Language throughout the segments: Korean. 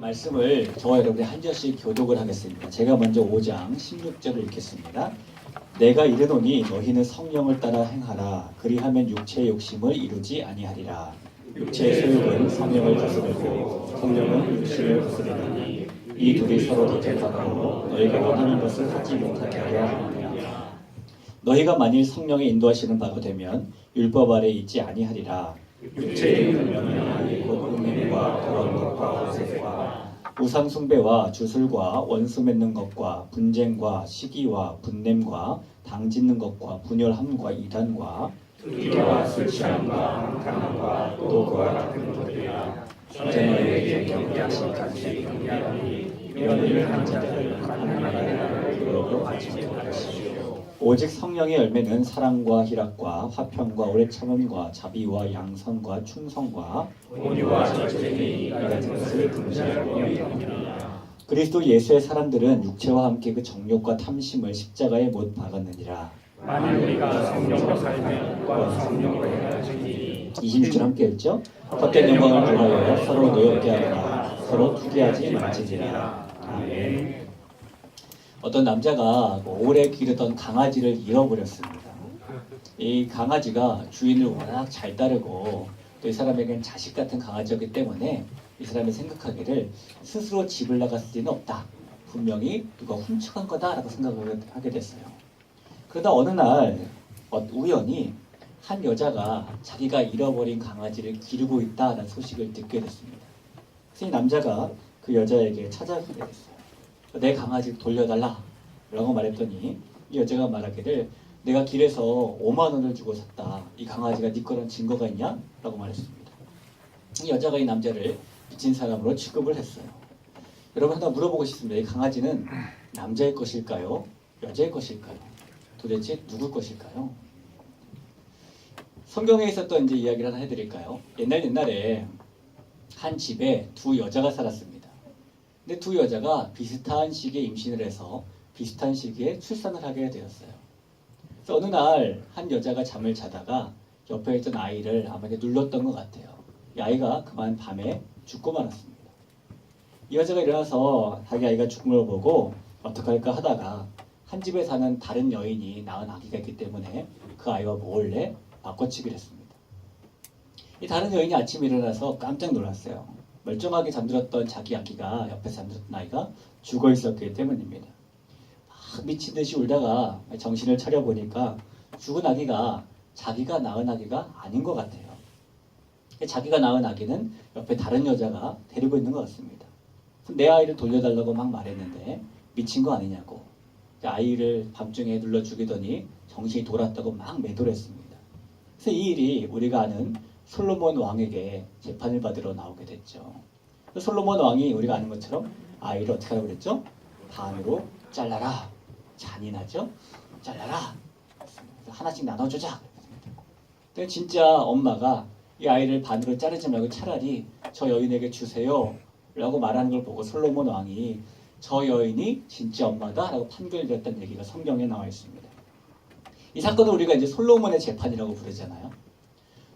말씀을 저와 여러분이 한 절씩 교독을 하겠습니다. 제가 먼저 5장 16절을 읽겠습니다. 내가 이르노니 너희는 성령을 따라 행하라. 그리하면 육체의 욕심을 이루지 아니하리라. 육체의 소욕은 성령을 거스르고 성령은 육신을 거스르니 이 둘이 서로 대적하고 너희가 원하는 것을 하지 못하게 하려 함이라. 너희가 만일 성령의 인도하시는 바가 되면 율법 아래 있지 아니하리라. 육체의 운명이 곧 음행과 더러운 것과 호색과 우상 숭배와 주술과 원수 맺는 것과 분쟁과 시기와 분냄과 당짓는 것과 분열함과 이단과 투기와 술 취함과 방탕함과 또 그와 같은 것들이라. 전에의 경계하심까지 경계하니 이런 일을 하는 자들을 하나님의 나라를 그러로 받지 못하시오. 오직 성령의 열매는 사랑과 희락과 화평과 오래 참음과 자비와 양선과 충성과 온유와 절제니 이 같은 것을 금지하고 명령하니라. 그리스도 예수의 사람들은 육체와 함께 그 정욕과 탐심을 십자가에 못 박았느니라. 만일 우리가 성령으로 살면 또한 성령으로 행하시니. 26절 함께 읽죠. 헛된 영광을 구하여 서로 노엽게 하거나 서로 투기하지 말지니라. 아멘. 어떤 남자가 오래 기르던 강아지를 잃어버렸습니다. 이 강아지가 주인을 워낙 잘 따르고 또 이 사람에겐 자식 같은 강아지였기 때문에 이 사람이 생각하기를 스스로 집을 나갔을 리는 없다. 분명히 누가 훔쳐간 거다라고 생각을 하게 됐어요. 그러다 어느 날 우연히 한 여자가 자기가 잃어버린 강아지를 기르고 있다는 소식을 듣게 됐습니다. 그래서 이 남자가 그 여자에게 찾아가게 됐어요. 내 강아지를 돌려달라 라고 말했더니 이 여자가 말하기를 내가 길에서 5만 원을 주고 샀다. 이 강아지가 네 거란 증거가 있냐? 라고 말했습니다. 이 여자가 이 남자를 미친 사람으로 취급을 했어요. 여러분 하나 물어보고 싶습니다. 이 강아지는 남자의 것일까요? 여자의 것일까요? 도대체 누구 것일까요? 성경에 있었던 이제 이야기를 하나 해드릴까요? 옛날에 한 집에 두 여자가 살았습니다. 근데 두 여자가 비슷한 시기에 임신을 해서 비슷한 시기에 출산을 하게 되었어요. 그래서 어느 날 한 여자가 잠을 자다가 옆에 있던 아이를 아마 눌렀던 것 같아요. 이 아이가 그만 밤에 죽고 말았습니다. 이 여자가 일어나서 자기 아이가 죽은 걸 보고 어떡할까 하다가 한 집에 사는 다른 여인이 낳은 아기가 있기 때문에 그 아이와 몰래 바꿔치기를 했습니다. 이 다른 여인이 아침에 일어나서 깜짝 놀랐어요. 멀쩡하게 잠들었던 자기 아기가 옆에서 잠들었던 아이가 죽어 있었기 때문입니다. 막 미친 듯이 울다가 정신을 차려보니까 죽은 아기가 자기가 낳은 아기가 아닌 것 같아요. 자기가 낳은 아기는 옆에 다른 여자가 데리고 있는 것 같습니다. 내 아이를 돌려달라고 막 말했는데 미친 거 아니냐고 아이를 밤중에 눌러 죽이더니 정신이 돌았다고 막 매도를 했습니다. 그래서 이 일이 우리가 아는 솔로몬 왕에게 재판을 받으러 나오게 됐죠. 솔로몬 왕이 우리가 아는 것처럼 아이를 어떻게 하라고 그랬죠? 반으로 잘라라. 잔인하죠? 잘라라. 하나씩 나눠주자. 근데 진짜 엄마가 이 아이를 반으로 자르지 말고 차라리 저 여인에게 주세요 라고 말하는 걸 보고 솔로몬 왕이 저 여인이 진짜 엄마다 라고 판결되었다는 얘기가 성경에 나와 있습니다. 이 사건을 우리가 이제 솔로몬의 재판이라고 부르잖아요.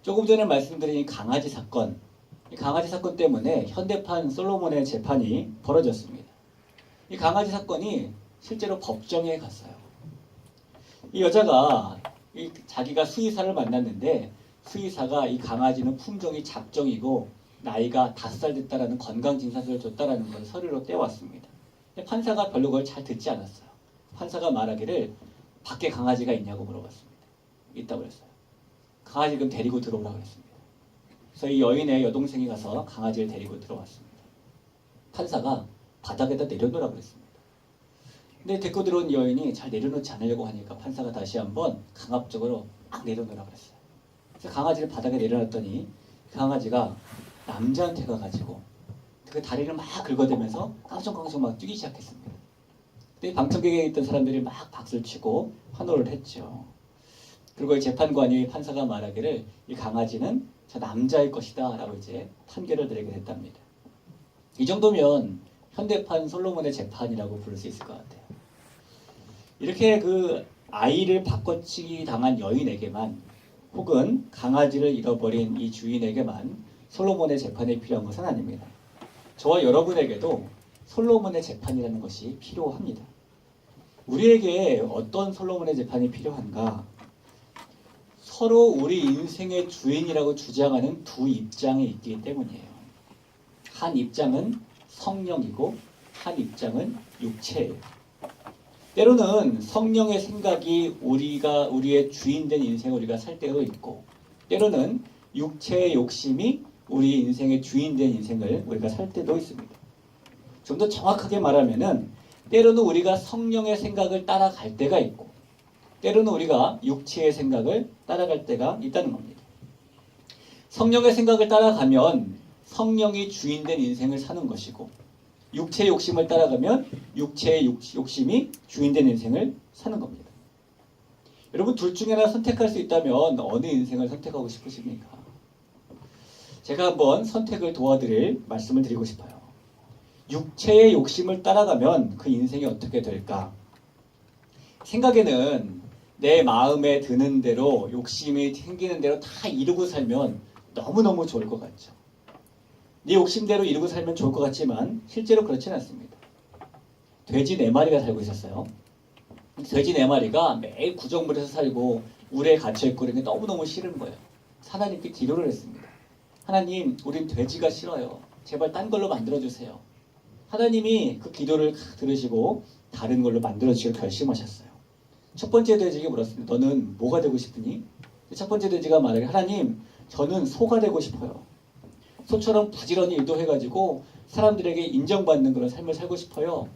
조금 전에 말씀드린 이 강아지 사건, 이 강아지 사건 때문에 현대판 솔로몬의 재판이 벌어졌습니다. 이 강아지 사건이 실제로 법정에 갔어요. 이 여자가 자기가 수의사를 만났는데 수의사가 이 강아지는 품종이 잡종이고 나이가 5살 됐다라는 건강진단서를 줬다라는 걸 서류로 떼왔습니다. 판사가 별로 그걸 잘 듣지 않았어요. 판사가 말하기를 밖에 강아지가 있냐고 물어봤습니다. 있다고 그랬어요. 강아지 그럼 데리고 들어오라고 했습니다. 그래서 이 여인의 여동생이 가서 강아지를 데리고 들어왔습니다. 판사가 바닥에다 내려놓으라고 했습니다. 근데 데리고 들어온 여인이 잘 내려놓지 않으려고 하니까 판사가 다시 한번 강압적으로 막 내려놓으라고 했어요. 그래서 강아지를 바닥에 내려놨더니 그 강아지가 남자한테 가가지고 그 다리를 막 긁어대면서 깡총깡총 막 뛰기 시작했습니다. 근데 방청객에 있던 사람들이 막 박수를 치고 환호를 했죠. 그리고 이 재판관이 판사가 말하기를 이 강아지는 저 남자의 것이다 라고 이제 판결을 내리게 됐답니다. 이 정도면 현대판 솔로몬의 재판이라고 부를 수 있을 것 같아요. 이렇게 그 아이를 바꿔치기 당한 여인에게만 혹은 강아지를 잃어버린 이 주인에게만 솔로몬의 재판이 필요한 것은 아닙니다. 저와 여러분에게도 솔로몬의 재판이라는 것이 필요합니다. 우리에게 어떤 솔로몬의 재판이 필요한가? 서로 우리 인생의 주인이라고 주장하는 두 입장이 있기 때문이에요. 한 입장은 성령이고 한 입장은 육체예요. 때로는 성령의 생각이 우리의 주인된 인생을 우리가 살 때도 있고, 때로는 육체의 욕심이 우리 인생의 주인된 인생을 우리가 살 때도 있습니다. 좀 더 정확하게 말하면은 때로는 우리가 성령의 생각을 따라갈 때가 있고, 때로는 우리가 육체의 생각을 따라갈 때가 있다는 겁니다. 성령의 생각을 따라가면 성령이 주인된 인생을 사는 것이고, 육체의 욕심을 따라가면 육체의 욕심이 주인된 인생을 사는 겁니다. 여러분, 둘 중에 하나 선택할 수 있다면 어느 인생을 선택하고 싶으십니까? 제가 한번 선택을 도와드릴 말씀을 드리고 싶어요. 육체의 욕심을 따라가면 그 인생이 어떻게 될까? 생각에는 내 마음에 드는 대로, 욕심이 생기는 대로 다 이루고 살면 너무너무 좋을 것 같죠. 네 욕심대로 이루고 살면 좋을 것 같지만 실제로 그렇지는 않습니다. 돼지 4마리가 살고 있었어요. 돼지 4마리가 매일 구정물에서 살고 울에 갇혀있고 이런 게 너무너무 싫은 거예요. 하나님께 기도를 했습니다. 하나님, 우린 돼지가 싫어요. 제발 딴 걸로 만들어주세요. 하나님이 그 기도를 들으시고 다른 걸로 만들어주기로 결심하셨어요. 첫 번째 돼지에게 물었습니다. 너는 뭐가 되고 싶으니? 첫 번째 돼지가 말하길, 하나님, 저는 소가 되고 싶어요. 소처럼 부지런히 일도해가지고 사람들에게 인정받는 그런 삶을 살고 싶어요.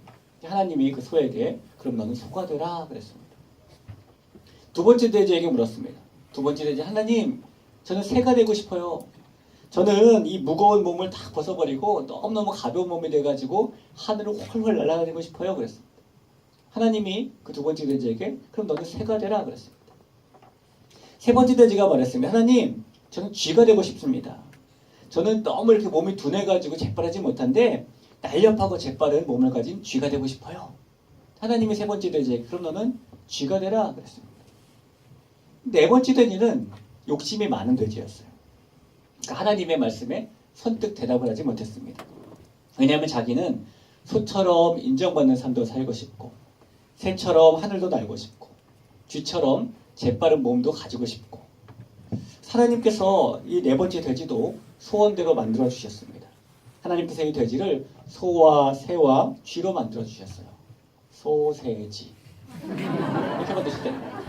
하나님이 그 소에게 그럼 너는 소가 되라 그랬습니다. 두 번째 돼지에게 물었습니다. 두 번째 돼지, 하나님, 저는 새가 되고 싶어요. 저는 이 무거운 몸을 다 벗어버리고 너무너무 가벼운 몸이 돼가지고 하늘을 훨훨 날아다니고 싶어요 그랬습니다. 하나님이 그 두 번째 돼지에게 그럼 너는 새가 되라 그랬습니다. 세 번째 돼지가 말했습니다. 하나님, 저는 쥐가 되고 싶습니다. 저는 너무 이렇게 몸이 둔해가지고 재빠르지 못한데 날렵하고 재빠른 몸을 가진 쥐가 되고 싶어요. 하나님이 세 번째 돼지에게 그럼 너는 쥐가 되라 그랬습니다. 네 번째 돼지는 욕심이 많은 돼지였어요. 그러니까 하나님의 말씀에 선뜻 대답을 하지 못했습니다. 왜냐하면 자기는 소처럼 인정받는 삶도 살고 싶고, 새처럼 하늘도 날고 싶고, 쥐처럼 재빠른 몸도 가지고 싶고, 하나님께서 이 네 번째 돼지도 소원대로 만들어 주셨습니다. 하나님께서 이 돼지를 소와 새와 쥐로 만들어 주셨어요. 소새쥐 이렇게 만드셨다는 거예요.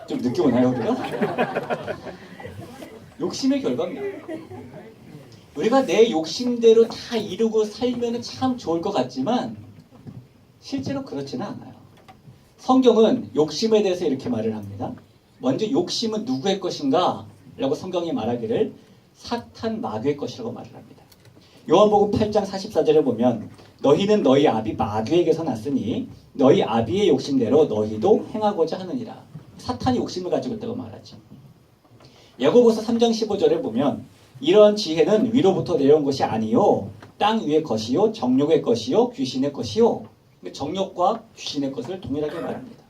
좀 느낌 오나요 우리가? 욕심의 결과입니다. 우리가 내 욕심대로 다 이루고 살면 참 좋을 것 같지만 실제로 그렇지는 않아요. 성경은 욕심에 대해서 이렇게 말을 합니다. 먼저 욕심은 누구의 것인가? 라고 성경이 말하기를 사탄 마귀의 것이라고 말을 합니다. 요한복음 8장 44절에 보면 너희는 너희 아비 마귀에게서 났으니 너희 아비의 욕심대로 너희도 행하고자 하느니라. 사탄이 욕심을 가지고 있다고 말하죠. 야고보서 3장 15절에 보면 이러한 지혜는 위로부터 내려온 것이 아니요 땅 위의 것이요 정욕의 것이요 귀신의 것이요. 정욕과 귀신의 것을 동일하게 말합니다.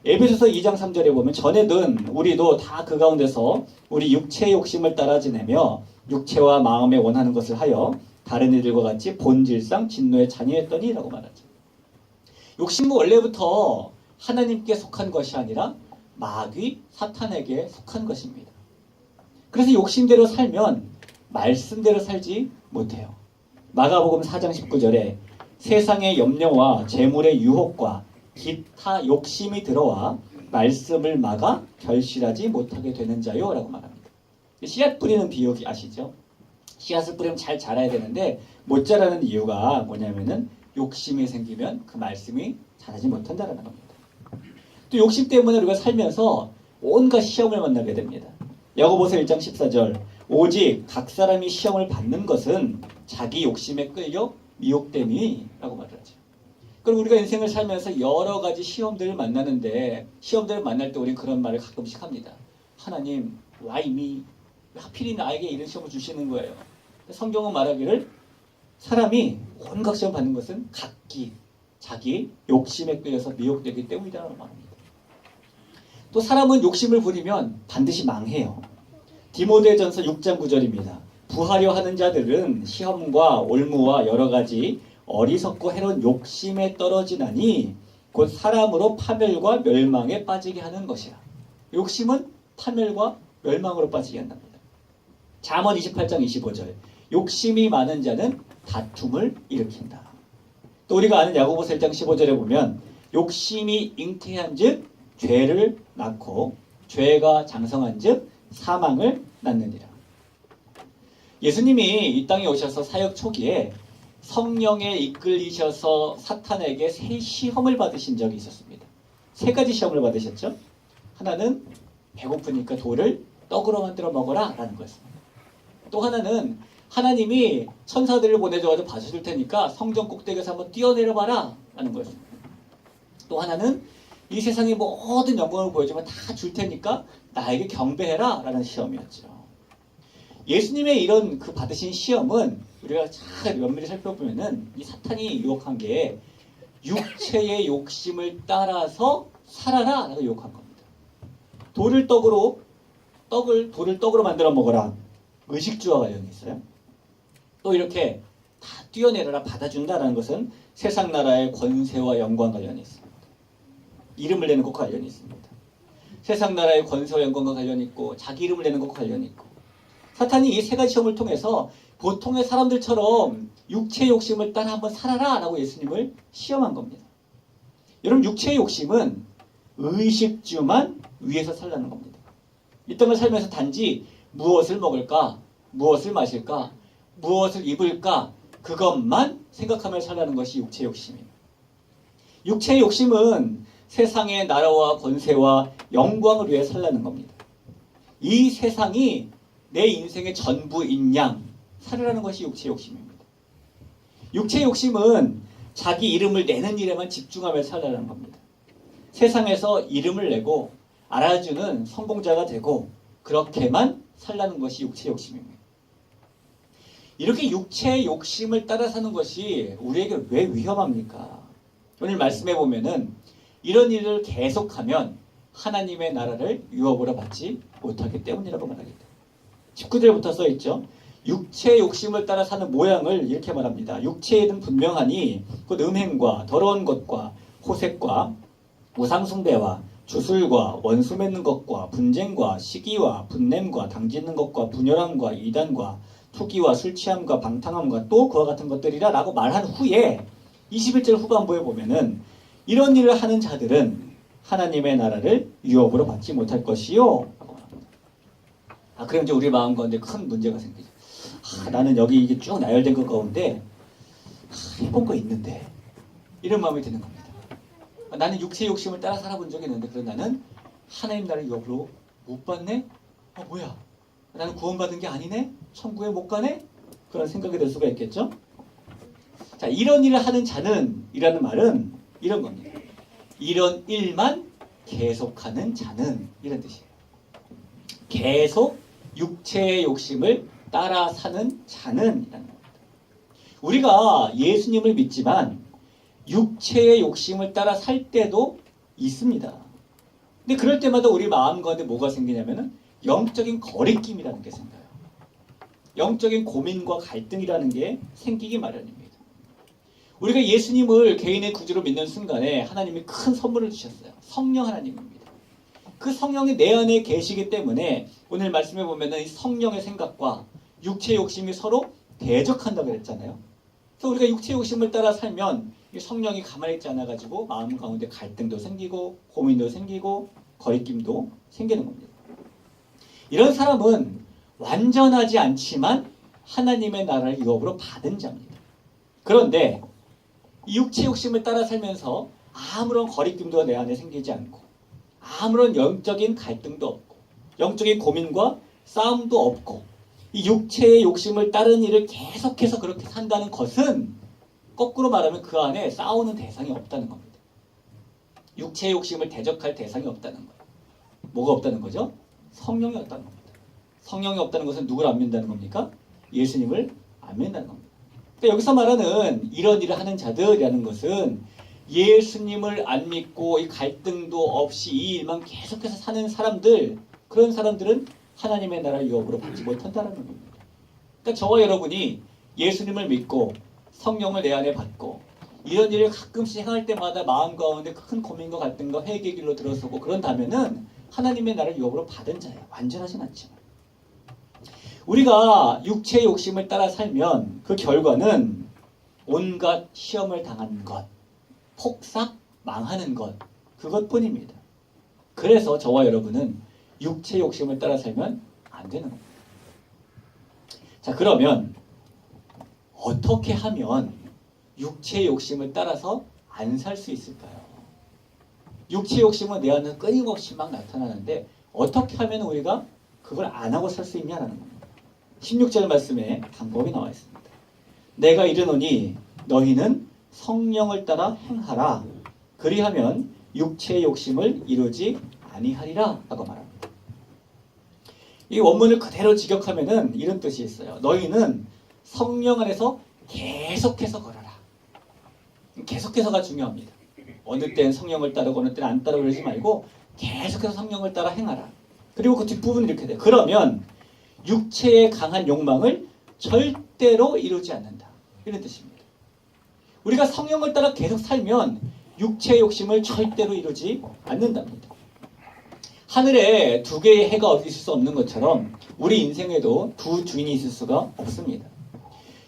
에베소서 2장 3절에 보면 전에는 우리도 다 그 가운데서 우리 육체의 욕심을 따라 지내며 육체와 마음에 원하는 것을 하여 다른 이들과 같이 본질상 진노의 자녀였더니 라고 말하죠. 욕심은 원래부터 하나님께 속한 것이 아니라 마귀 사탄에게 속한 것입니다. 그래서 욕심대로 살면 말씀대로 살지 못해요. 마가복음 4장 19절에 세상의 염려와 재물의 유혹과 기타 욕심이 들어와 말씀을 막아 결실하지 못하게 되는 자요 라고 말합니다. 씨앗 뿌리는 비유기 아시죠? 씨앗을 뿌리면 잘 자라야 되는데 못 자라는 이유가 뭐냐면은 욕심이 생기면 그 말씀이 자라지 못한다는 겁니다. 또 욕심 때문에 우리가 살면서 온갖 시험을 만나게 됩니다. 야고보서 1장 14절 오직 각 사람이 시험을 받는 것은 자기 욕심에 끌려 미혹됨이라고 말을 하죠. 그럼 우리가 인생을 살면서 여러 가지 시험들을 만나는데 시험들을 만날 때 우리는 그런 말을 가끔씩 합니다. 하나님, why me? 하필이 나에게 이런 시험을 주시는 거예요. 성경은 말하기를 사람이 온갖 시험 받는 것은 각기 자기 욕심에 끌려서 미혹되기 때문이라고 말합니다. 또 사람은 욕심을 부리면 반드시 망해요. 디모데전서 6장 9절입니다. 부하려 하는 자들은 시험과 올무와 여러 가지 어리석고 해로운 욕심에 떨어지나니 곧 사람으로 파멸과 멸망에 빠지게 하는 것이라. 욕심은 파멸과 멸망으로 빠지게 한답니다. 잠언 28장 25절. 욕심이 많은 자는 다툼을 일으킨다. 또 우리가 아는 야고보서 1장 15절에 보면 욕심이 잉태한 즉 죄를 낳고 죄가 장성한 즉 사망을 낳느니라. 예수님이 이 땅에 오셔서 사역 초기에 성령에 이끌리셔서 사탄에게 세 시험을 받으신 적이 있었습니다. 세 가지 시험을 받으셨죠. 하나는 배고프니까 돌을 떡으로 만들어 먹어라 라는 거였습니다. 또 하나는 하나님이 천사들을 보내줘서 봐줄 테니까 성전 꼭대기에서 한번 뛰어내려봐라 라는 거였습니다. 또 하나는 이 세상의 모든 영광을 보여주면 다 줄 테니까 나에게 경배해라 라는 시험이었죠. 예수님의 이런 그 받으신 시험은 우리가 잘 면밀히 살펴보면은 이 사탄이 유혹한 게 육체의 욕심을 따라서 살아라 라고 유혹한 겁니다. 돌을 떡으로 만들어 먹어라. 의식주와 관련이 있어요. 또 이렇게 다 뛰어내려라 받아준다라는 것은 세상 나라의 권세와 영광 관련이 있습니다. 이름을 내는 것과 관련이 있습니다. 세상 나라의 권세와 영광과 관련이 있고 자기 이름을 내는 것과 관련이 있고 사탄이 이 세 가지 시험을 통해서 보통의 사람들처럼 육체의 욕심을 따라 한번 살아라 라고 예수님을 시험한 겁니다. 여러분 육체의 욕심은 의식주만 위해서 살라는 겁니다. 이 땅을 살면서 단지 무엇을 먹을까, 무엇을 마실까, 무엇을 입을까 그것만 생각하며 살라는 것이 육체의 욕심입니다. 육체의 욕심은 세상의 나라와 권세와 영광을 위해 살라는 겁니다. 이 세상이 내 인생의 전부인 양 살으라는 것이 육체의 욕심입니다. 육체의 욕심은 자기 이름을 내는 일에만 집중하며 살라는 겁니다. 세상에서 이름을 내고 알아주는 성공자가 되고 그렇게만 살라는 것이 육체의 욕심입니다. 이렇게 육체의 욕심을 따라 사는 것이 우리에게 왜 위험합니까? 오늘 말씀해 보면은 이런 일을 계속하면 하나님의 나라를 유업으로 받지 못하기 때문이라고 말합니다. 19절부터 써있죠. 육체의 욕심을 따라 사는 모양을 이렇게 말합니다. 육체의 일은 분명하니 곧 음행과 더러운 것과 호색과 우상숭배와 주술과 원수 맺는 것과 분쟁과 시기와 분냄과 당짓는 것과 분열함과 이단과 투기와 술취함과 방탕함과 또 그와 같은 것들이라 라고 말한 후에 21절 후반부에 보면은 이런 일을 하는 자들은 하나님의 나라를 유업으로 받지 못할 것이요. 그럼 이제 우리 마음 가운데 큰 문제가 생기죠. 나는 여기 이게 쭉 나열된 것 가운데 해본 거 있는데 이런 마음이 드는 겁니다. 나는 육체의 욕심을 따라 살아본 적이 있는데 그럼 나는 하나님 나라를 유업으로 못 받네? 뭐야? 나는 구원받은 게 아니네? 천국에 못 가네? 그런 생각이 들 수가 있겠죠? 자, 이런 일을 하는 자는 이라는 말은 이런 겁니다. 이런 일만 계속하는 자는 이런 뜻이에요. 계속 육체의 욕심을 따라 사는 자는 이라는 겁니다. 우리가 예수님을 믿지만 육체의 욕심을 따라 살 때도 있습니다. 근데 그럴 때마다 우리 마음 가운데 뭐가 생기냐면은 영적인 거리낌이라는 게 생겨요. 영적인 고민과 갈등이라는 게 생기기 마련입니다. 우리가 예수님을 개인의 구주로 믿는 순간에 하나님이 큰 선물을 주셨어요. 성령 하나님입니다. 그 성령이 내 안에 계시기 때문에 오늘 말씀해 보면은 이 성령의 생각과 육체의 욕심이 서로 대적한다고 그랬잖아요. 그래서 우리가 육체의 욕심을 따라 살면 이 성령이 가만히 있지 않아가지고 마음 가운데 갈등도 생기고 고민도 생기고 거리낌도 생기는 겁니다. 이런 사람은 완전하지 않지만 하나님의 나라를 유업으로 받은 자입니다. 그런데 이 육체 욕심을 따라 살면서 아무런 거리낌도 내 안에 생기지 않고 아무런 영적인 갈등도 없고 영적인 고민과 싸움도 없고 이 육체의 욕심을 따르는 일을 계속해서 그렇게 산다는 것은 거꾸로 말하면 그 안에 싸우는 대상이 없다는 겁니다. 육체의 욕심을 대적할 대상이 없다는 거예요. 뭐가 없다는 거죠? 성령이 없다는 겁니다. 성령이 없다는 것은 누구를 안 믿는다는 겁니까? 예수님을 안 믿는다는 겁니다. 그러니까 여기서 말하는 이런 일을 하는 자들이라는 것은 예수님을 안 믿고 이 갈등도 없이 이 일만 계속해서 사는 사람들, 그런 사람들은 하나님의 나라를 유업으로 받지 못한다는 겁니다. 그러니까 저와 여러분이 예수님을 믿고 성령을 내 안에 받고 이런 일을 가끔씩 행할 때마다 마음 가운데 큰 고민과 갈등과 회개의 길로 들어서고 그런다면은 하나님의 나라를 유업으로 받은 자예요. 완전하진 않지만. 우리가 육체의 욕심을 따라 살면 그 결과는 온갖 시험을 당하는 것, 폭삭 망하는 것, 그것뿐입니다. 그래서 저와 여러분은 육체의 욕심을 따라 살면 안 되는 겁니다. 자, 그러면 어떻게 하면 육체의 욕심을 따라서 안 살 수 있을까요? 육체의 욕심은 내 안에 끊임없이 막 나타나는데 어떻게 하면 우리가 그걸 안 하고 살 수 있냐라는 겁니다. 16절 말씀에 방법이 나와 있습니다. 내가 이르노니 너희는 성령을 따라 행하라. 그리하면 육체의 욕심을 이루지 아니하리라 라고 말합니다. 이 원문을 그대로 직역하면은 이런 뜻이 있어요. 너희는 성령 안에서 계속해서 걸어라. 계속해서가 중요합니다. 어느 때는 성령을 따르고 어느 때는 안 따르고 그러지 말고 계속해서 성령을 따라 행하라. 그리고 그 뒷부분이 이렇게 돼요. 그러면 육체의 강한 욕망을 절대로 이루지 않는다. 이런 뜻입니다. 우리가 성령을 따라 계속 살면 육체의 욕심을 절대로 이루지 않는답니다. 하늘에 두 개의 해가 있을 수 없는 것처럼 우리 인생에도 두 주인이 있을 수가 없습니다.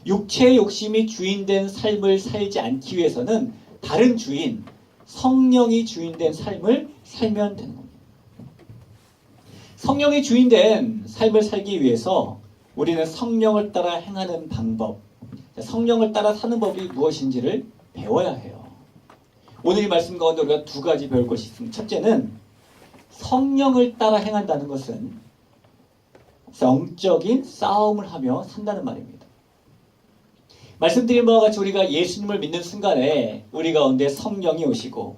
육체의 욕심이 주인된 삶을 살지 않기 위해서는 다른 주인, 성령이 주인된 삶을 살면 되는 겁니다. 성령이 주인된 삶을 살기 위해서 우리는 성령을 따라 행하는 방법, 성령을 따라 사는 법이 무엇인지를 배워야 해요. 오늘 이 말씀 가운데 우리가 두 가지 배울 것이 있습니다. 첫째는 성령을 따라 행한다는 것은 영적인 싸움을 하며 산다는 말입니다. 말씀드린 바와 같이 우리가 예수님을 믿는 순간에 우리 가운데 성령이 오시고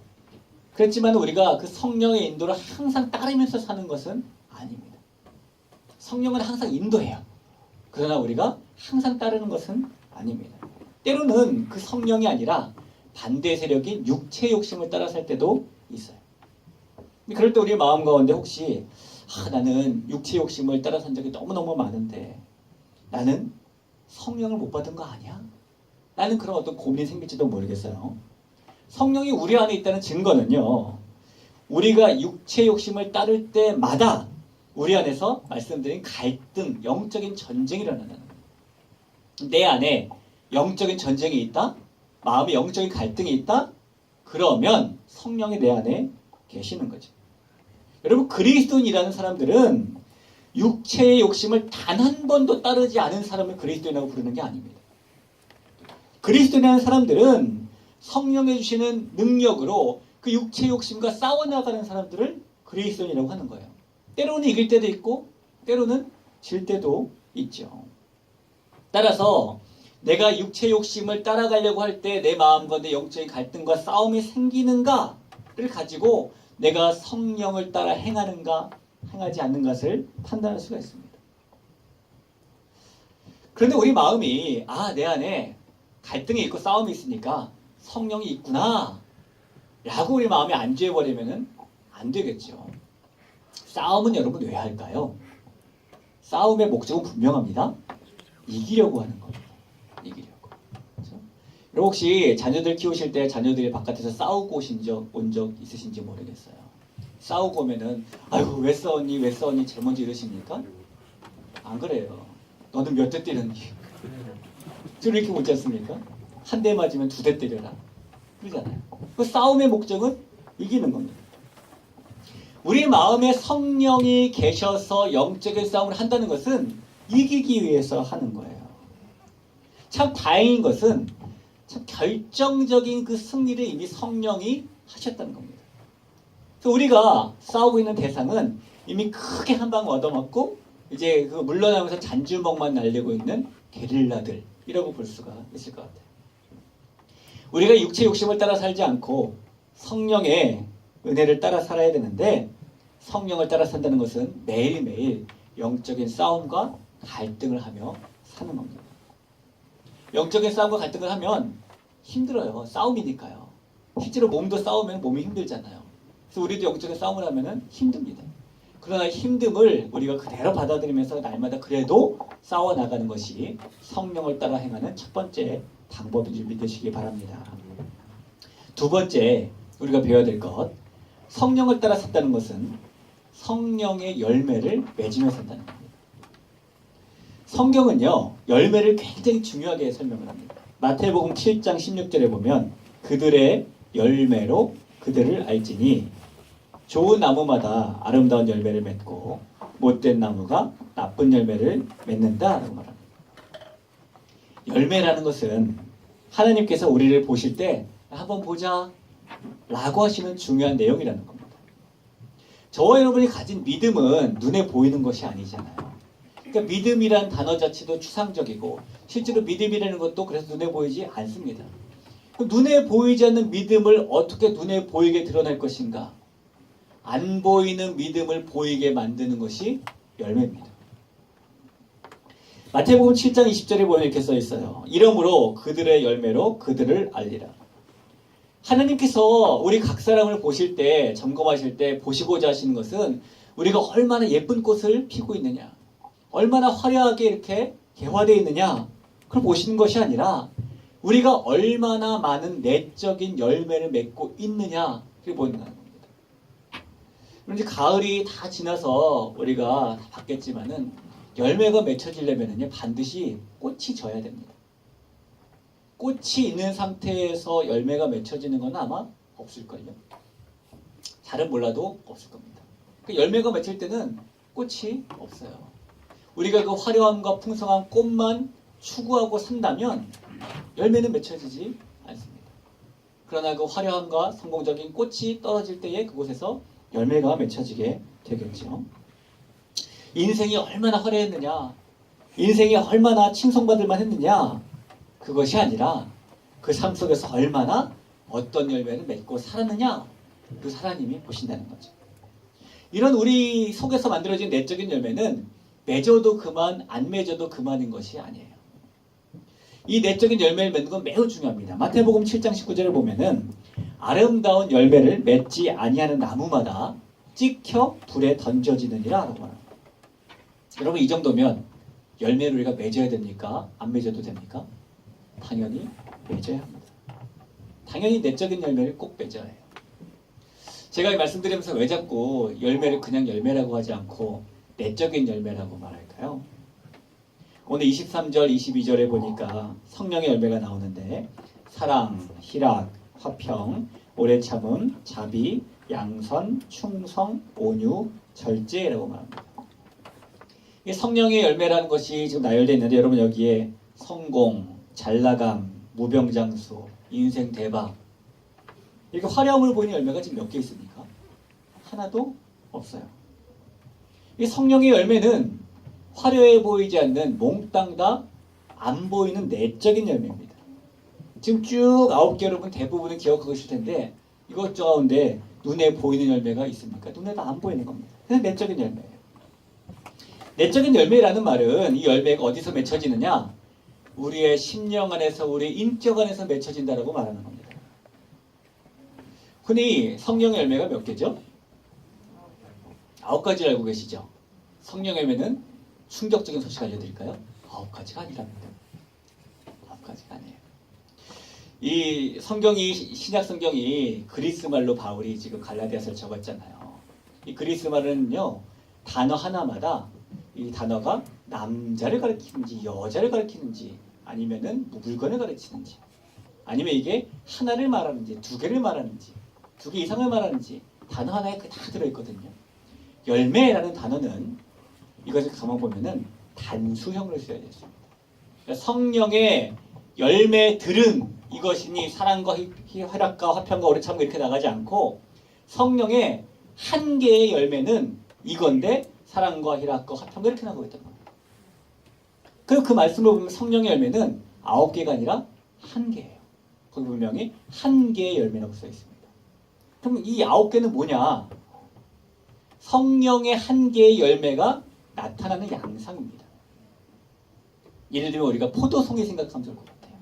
그렇지만 우리가 그 성령의 인도를 항상 따르면서 사는 것은 아닙니다. 성령은 항상 인도해요. 그러나 우리가 항상 따르는 것은 아닙니다. 때로는 그 성령이 아니라 반대 세력인 육체의 욕심을 따라 살 때도 있어요. 그럴 때 우리 마음 가운데 혹시 나는 육체의 욕심을 따라 산 적이 너무너무 많은데 나는 성령을 못 받은 거 아니야? 나는 그런 어떤 고민이 생길지도 모르겠어요. 성령이 우리 안에 있다는 증거는요. 우리가 육체의 욕심을 따를 때마다 우리 안에서 말씀드린 갈등, 영적인 전쟁이 일어나는 거예요. 내 안에 영적인 전쟁이 있다? 마음에 영적인 갈등이 있다? 그러면 성령이 내 안에 계시는 거죠. 여러분 그리스도인이라는 사람들은 육체의 욕심을 단 한 번도 따르지 않은 사람을 그리스도인이라고 부르는 게 아닙니다. 그리스도인이라는 사람들은 성령이 주시는 능력으로 그 육체의 욕심과 싸워나가는 사람들을 그리스도인이라고 하는 거예요. 때로는 이길 때도 있고 때로는 질 때도 있죠. 따라서 내가 육체의 욕심을 따라가려고 할 때 내 마음 가운데 영적인 갈등과 싸움이 생기는가를 가지고 내가 성령을 따라 행하는가 행하지 않는 것을 판단할 수가 있습니다. 그런데 우리 마음이 내 안에 갈등이 있고 싸움이 있으니까 성령이 있구나 라고 우리 마음에 안주해버리면 안 되겠죠. 싸움은 여러분 왜 할까요? 싸움의 목적은 분명합니다. 이기려고 하는 겁니다. 이기려고. 그렇죠? 여러분 혹시 자녀들 키우실 때 자녀들이 바깥에서 싸우고 온 적 있으신지 모르겠어요. 싸우고 오면은 아이고 왜 싸웠니 왜 싸웠니 제일 먼저 이러십니까? 안 그래요. 너는 몇 대 때렸니? 저를 이렇게 묻지 않습니까? 한 대 맞으면 두 대 때려라. 그러잖아요. 그 싸움의 목적은 이기는 겁니다. 우리 마음에 성령이 계셔서 영적인 싸움을 한다는 것은 이기기 위해서 하는 거예요. 참 다행인 것은 참 결정적인 그 승리를 이미 성령이 하셨다는 겁니다. 그래서 우리가 싸우고 있는 대상은 이미 크게 한 방 얻어맞고 이제 그 물러나면서 잔주먹만 날리고 있는 게릴라들이라고 볼 수가 있을 것 같아요. 우리가 육체 욕심을 따라 살지 않고 성령의 은혜를 따라 살아야 되는데 성령을 따라 산다는 것은 매일매일 영적인 싸움과 갈등을 하며 사는 겁니다. 영적인 싸움과 갈등을 하면 힘들어요. 싸움이니까요. 실제로 몸도 싸우면 몸이 힘들잖아요. 그래서 우리도 영적인 싸움을 하면 힘듭니다. 그러나 힘듦을 우리가 그대로 받아들이면서 날마다 그래도 싸워나가는 것이 성령을 따라 행하는 첫 번째 방법인 줄 믿으시기 바랍니다. 두 번째 우리가 배워야 될 것, 성령을 따라 산다는 것은 성령의 열매를 맺으며 산다는 겁니다. 성경은요, 열매를 굉장히 중요하게 설명을 합니다. 마태복음 7장 16절에 보면 그들의 열매로 그들을 알지니 좋은 나무마다 아름다운 열매를 맺고 못된 나무가 나쁜 열매를 맺는다라고 말합니다. 열매라는 것은 하나님께서 우리를 보실 때 한번 보자 라고 하시는 중요한 내용이라는 겁니다. 저와 여러분이 가진 믿음은 눈에 보이는 것이 아니잖아요. 그러니까 믿음이란 단어 자체도 추상적이고 실제로 믿음이라는 것도 그래서 눈에 보이지 않습니다. 눈에 보이지 않는 믿음을 어떻게 눈에 보이게 드러낼 것인가? 안 보이는 믿음을 보이게 만드는 것이 열매입니다. 마태복음 7장 20절에 보면 이렇게 써 있어요. 이러므로 그들의 열매로 그들을 알리라. 하나님께서 우리 각 사람을 보실 때, 점검하실 때 보시고자 하시는 것은 우리가 얼마나 예쁜 꽃을 피고 있느냐, 얼마나 화려하게 이렇게 개화되어 있느냐, 그걸 보시는 것이 아니라 우리가 얼마나 많은 내적인 열매를 맺고 있느냐, 그게 보이는 겁니다. 이제 가을이 다 지나서 우리가 다 봤겠지만은 열매가 맺혀지려면은요, 반드시 꽃이 져야 됩니다. 꽃이 있는 상태에서 열매가 맺혀지는 건 아마 없을걸요. 잘은 몰라도 없을 겁니다. 그러니까 열매가 맺힐 때는 꽃이 없어요. 우리가 그 화려함과 풍성한 꽃만 추구하고 산다면 열매는 맺혀지지 않습니다. 그러나 그 화려함과 성공적인 꽃이 떨어질 때에 그곳에서 열매가 맺혀지게 되겠죠. 인생이 얼마나 화려했느냐, 인생이 얼마나 칭송받을 만했느냐, 그것이 아니라 그 삶 속에서 얼마나 어떤 열매를 맺고 살았느냐, 그 하나님이 보신다는 거죠. 이런 우리 속에서 만들어진 내적인 열매는 맺어도 그만, 안 맺어도 그만인 것이 아니에요. 이 내적인 열매를 맺는 건 매우 중요합니다. 마태복음 7장 19절을 보면은 아름다운 열매를 맺지 아니하는 나무마다 찍혀 불에 던져지느니라 라고 말합니다. 여러분, 이 정도면 열매를 우리가 맺어야 됩니까? 안 맺어도 됩니까? 당연히 맺어야 합니다. 당연히 내적인 열매를 꼭 맺어야 해요. 제가 말씀드리면서 왜 자꾸 열매를 그냥 열매라고 하지 않고 내적인 열매라고 말할까요? 오늘 23절, 22절에 보니까 성령의 열매가 나오는데 사랑, 희락, 화평, 오래 참음, 자비, 양선, 충성, 온유, 절제라고 말합니다. 이 성령의 열매라는 것이 지금 나열되어 있는데 여러분 여기에 성공, 잘나감, 무병장수, 인생 대박, 이렇게 화려함을 보이는 열매가 지금 몇 개 있습니까? 하나도 없어요. 이 성령의 열매는 화려해 보이지 않는 몽땅 다 안 보이는 내적인 열매입니다. 지금 쭉 9개 여러분 대부분은 기억하고 계실 텐데 이것 가운데 눈에 보이는 열매가 있습니까? 눈에 다 안 보이는 겁니다. 그래서 내적인 열매예요. 내적인 열매라는 말은 이 열매가 어디서 맺혀지느냐? 우리의 심령 안에서, 우리의 인격 안에서 맺혀진다라고 말하는 겁니다. 흔히 성령의 열매가 몇 개죠? 9가지 알고 계시죠? 성령의 열매는 충격적인 소식 알려드릴까요? 9가지가 아니랍니다. 9가지가 아니에요. 이 성경이, 신약 성경이 그리스 말로 바울이 지금 갈라디아서를 적었잖아요. 이 그리스 말은요, 단어 하나마다 이 단어가 남자를 가리키는지 여자를 가리키는지 아니면은 물건을 가리키는지 아니면 이게 하나를 말하는지 두 개를 말하는지 두 개 이상을 말하는지 단어 하나에 다 들어있거든요. 열매라는 단어는 이것을 가만 보면은 단수형을 써야 됐습니다. 그러니까 성령의 열매들은 이것이니 사랑과 희락과 화평과 오래 참고 이렇게 나가지 않고 성령의 한 개의 열매는 이건데 사랑과 희락과 화평과 이렇게 나가고 있다는 겁니다. 그리고 그 말씀을 보면 성령의 열매는 9개가 아니라 1개예요. 거기 분명히 1개의 열매라고 써 있습니다. 그럼 이 9개는 뭐냐? 성령의 1개의 열매가 나타나는 양상입니다. 예를 들면 우리가 포도송이 생각하면 좋을 것 같아요.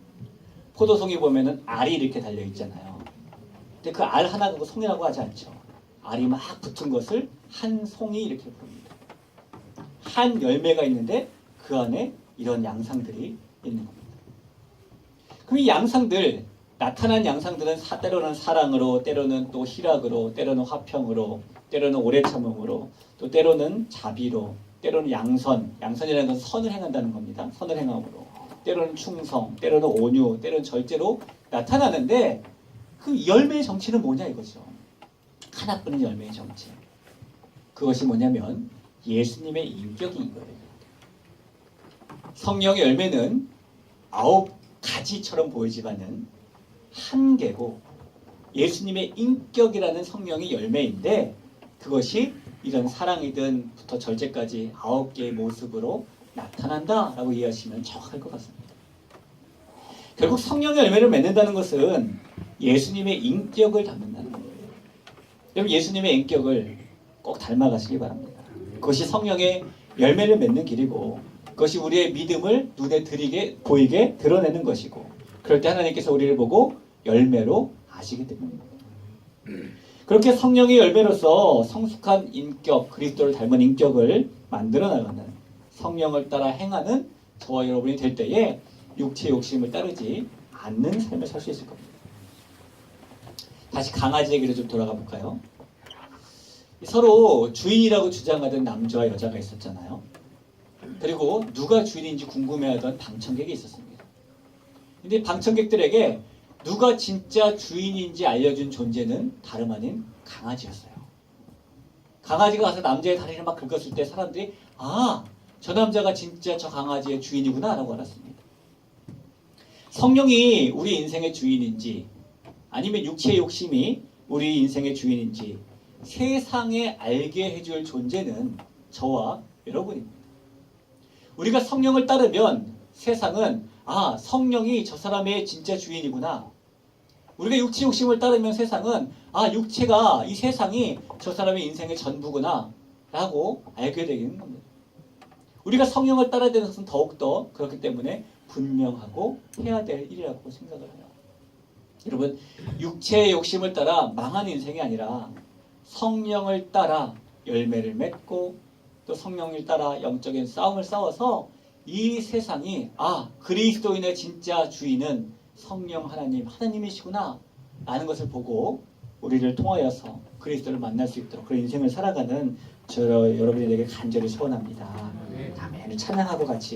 포도송이 보면은 알이 이렇게 달려 있잖아요. 근데 그 알 하나가 송이라고 하지 않죠. 알이 막 붙은 것을 한 송이 이렇게 부릅니다. 한 열매가 있는데 그 안에 이런 양상들이 있는 겁니다. 그럼 이 양상들, 나타난 양상들은 때로는 사랑으로, 때로는 또 희락으로, 때로는 화평으로, 때로는 오래 참음으로, 또 때로는 자비로, 때로는 양선이라는 것은 선을 행한다는 겁니다. 선을 행함으로, 때로는 충성, 때로는 온유, 때로는 절제로 나타나는데 그 열매의 정체는 뭐냐 이거죠. 하나뿐인 열매의 정체. 그것이 뭐냐면 예수님의 인격인 거예요. 성령의 열매는 9가지처럼 보이지만은 한 개고 예수님의 인격이라는 성령의 열매인데 그것이 이런 사랑이든 부터 절제까지 9개의 모습으로 나타난다라고 이해하시면 정확할 것 같습니다. 결국 성령의 열매를 맺는다는 것은 예수님의 인격을 담는다는 거예요. 여러분 예수님의 인격을 꼭 닮아가시기 바랍니다. 그것이 성령의 열매를 맺는 길이고 그것이 우리의 믿음을 눈에 보이게 드러내는 것이고 그럴 때 하나님께서 우리를 보고 열매로 아시게 됩니다. 그렇게 성령의 열매로서 성숙한 인격, 그리스도를 닮은 인격을 만들어 나가는 성령을 따라 행하는 저와 여러분이 될 때에 육체의 욕심을 따르지 않는 삶을 살 수 있을 겁니다. 다시 강아지 얘기로 좀 돌아가 볼까요? 서로 주인이라고 주장하던 남자와 여자가 있었잖아요. 그리고 누가 주인인지 궁금해하던 방청객이 있었습니다. 근데 방청객들에게 누가 진짜 주인인지 알려준 존재는 다름 아닌 강아지였어요. 강아지가 가서 남자의 다리를 막 긁었을 때 사람들이 저 남자가 진짜 저 강아지의 주인이구나 라고 알았습니다. 성령이 우리 인생의 주인인지 아니면 육체의 욕심이 우리 인생의 주인인지 세상에 알게 해줄 존재는 저와 여러분입니다. 우리가 성령을 따르면 세상은 성령이 저 사람의 진짜 주인이구나. 우리가 육체 욕심을 따르면 세상은 육체가 이 세상이 저 사람의 인생의 전부구나 라고 알게 되는 겁니다. 우리가 성령을 따라야 되는 것은 더욱더 그렇기 때문에 분명하고 해야 될 일이라고 생각을 해요. 여러분 육체의 욕심을 따라 망한 인생이 아니라 성령을 따라 열매를 맺고 또 성령을 따라 영적인 싸움을 싸워서 이 세상이 그리스도인의 진짜 주인은 성령 하나님이시구나 라는 것을 보고 우리를 통하여서 그리스도를 만날 수 있도록 그런 인생을 살아가는 여러분에게 간절히 소원합니다. 아멘. 찬양하고 같이